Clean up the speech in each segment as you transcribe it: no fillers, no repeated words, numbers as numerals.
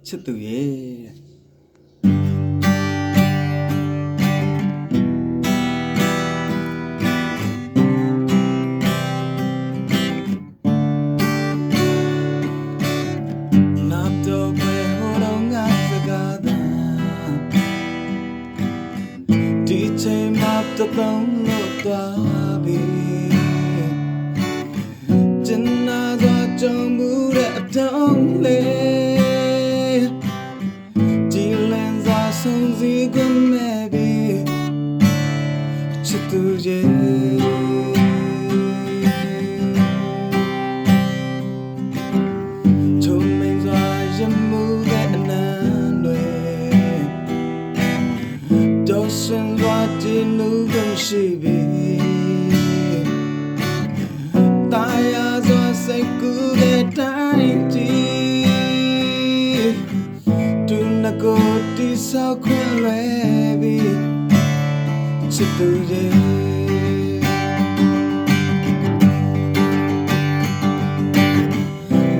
ချစ်သူရဲ့ဒီချိန်မှာတပေါင်းလို့သွားပြီကျန်နာသွားကြုံမှုတဲ့အတောင်းလေးဒီလန်စာဆုံးစီခွင့်မဲ့ပြီချစ်သူရဲ့ချုံမင်းစွာရမှုတဲ့အနမ်းတွေတော့ရှင်သွားခြင်းနုကုန်ရှိပြီတာယာစွာစိတ်ကူးတဲ့တိုင်းကြီးသူနကိုတိဆောက်ခွင့်လွယ်ပြီချစ်သူရဲ့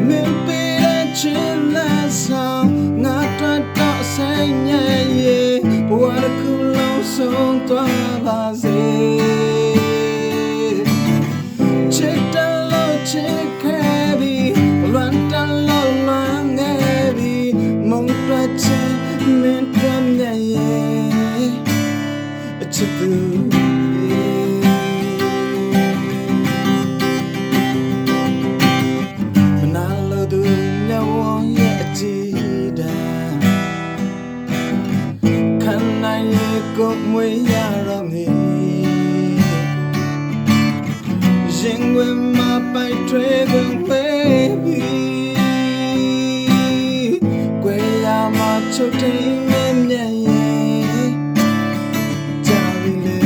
မင်းပေးတဲ့ချစ်လက်ဆောင်ငါတို့တော့ဆိုင်ရဲ့ဘဝတစ်ခုလုံးဆုံးသွားပါစေချစ်တယ်လို့ချစ်ခဲ့ပြီးလွမ်းတယ်လို့လွမ်းခဲ့ပြီးမုန်းတွက်ချင်မင်းတို့နဲ့ရဲ့ချစ်သူမနာလို့သူမျက်ဝန်းရဲ့အကြည့်တမ်းခံနိုင်ရဲ့ကိုမွေးရတော့မည်ရင်ဝင်မှာပိုက်ထွေးဝင်ဝေးပြီးကွယ်ရမှာချုပ်ထိန်မြဲရဲ့ကြာပြီလေ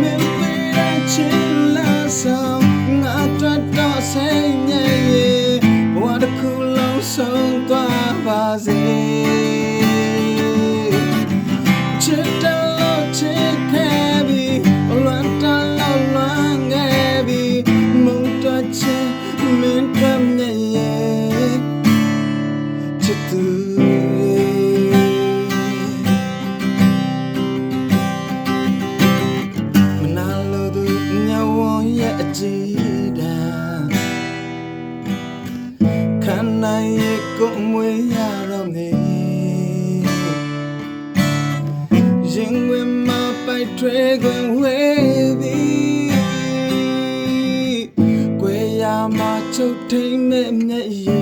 မင်းပေးတဲ့ချစ်လက်ဆောင်ငါတို့တော့ဆိုင်ရဲ့ဘဝတစ်ခုလုံးဆုံးသွားပါစေချစ်တယ်လို့ချစ်ခဲ့ပြီးလွမ်းတယ်လို့လွမ်းခဲ့ပြီးမုန်းတော့ချင်မင်းတို့နဲ့ရဲ့ချစ်သူမနာလို့သူညဝန်းရဲ့အကြည့်တမ်းခံနိုင်ရဲ့ကိုမွေးရတော့မည်ရင်ဝင်မှာပိုက်ထွေးခွင့်ဝေးပြီးကွယ်ရမှာချုပ်ထိန်မဲ့မြဲ